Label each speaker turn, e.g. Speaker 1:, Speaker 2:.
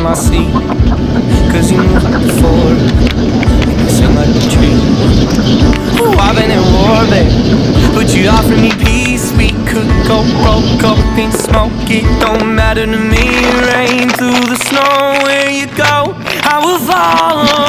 Speaker 1: my seat, cause you move like the floor, and you sing like a tree. Oh, I've been at war, babe, but you offer me peace. We could go broke up in smoke, it don't matter to me. Rain through the snow, where you go, I will follow.